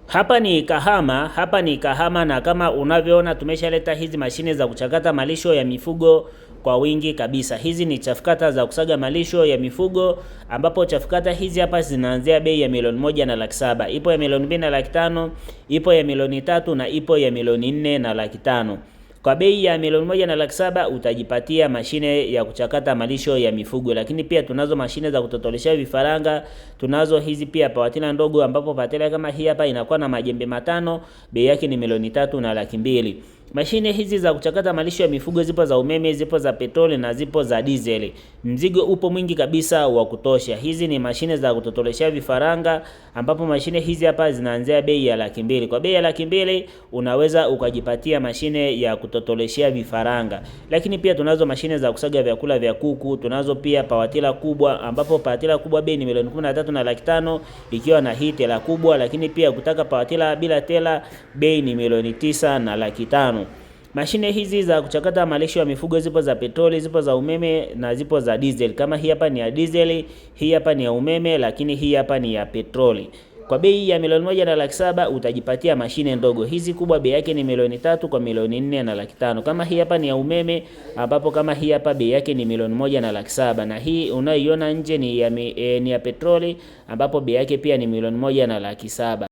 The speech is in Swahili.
Hapa ni Kahama na kama unavyoona tumeshaleta hizi mashine za kuchakata malisho ya mifugo kwa wingi kabisa. Hizi ni chafukata za kusaga malisho ya mifugo, ambapo chafukata hizi hapa zinaanzia bei ya milioni 1,700,000. Ipo ya milioni 2,500,000, ipo ya milioni 3 na ipo ya milioni 4,500,000. Kwa bei ya milioni 1,700,000 utajipatia mashine ya kuchakata malisho ya mifugo. Lakini pia tunazo mashine za kutotoleshea vifaranga. Tunazo hizi pia pawatila ndogo, ambapo pawatila kama hii hapa inakuwa na majembe 5, bei yake ni milioni 3,200,000. Mashine hizi za kuchakata malisho ya mifugo zipo za umeme, zipo za petroli na zipo za diesel. Mzigo upo mwingi kabisa wa kutosha. Hizi ni mashine za kutotoleshea vifaranga, ambapo mashine hizi hapa zinaanzia bei ya 200,000. Kwa bei ya 200,000 unaweza ukajipatia mashine ya kutotoleshea vifaranga. Lakini pia tunazo mashine za kusaga vyakula vya kuku. Tunazo pia pawatila kubwa, ambapo pawatila kubwa bei ni milioni 13,500,000 ikiwa na hii tela kubwa. Lakini pia kutaka pawatila bila tela bei ni milioni 9,500,000. Mashine hizi za kuchakata malisho ya mifugo zipo za petroli, zipo za umeme na zipo za diesel. Kama hii hapa ni ya diesel, hii hapa ni ya umeme, lakini hii hapa ni ya petroli. Kwa bei ya milioni 1,700,000 utajipatia mashine ndogo. Hizi kubwa bei yake ni milioni 3 kwa milioni 4,500,000. Kama hii hapa ni ya umeme, ambapo kama hii hapa bei yake ni milioni 1,700,000, na hii unayoiona nje ni ya petroli, ambapo bei yake pia ni milioni 1,700,000.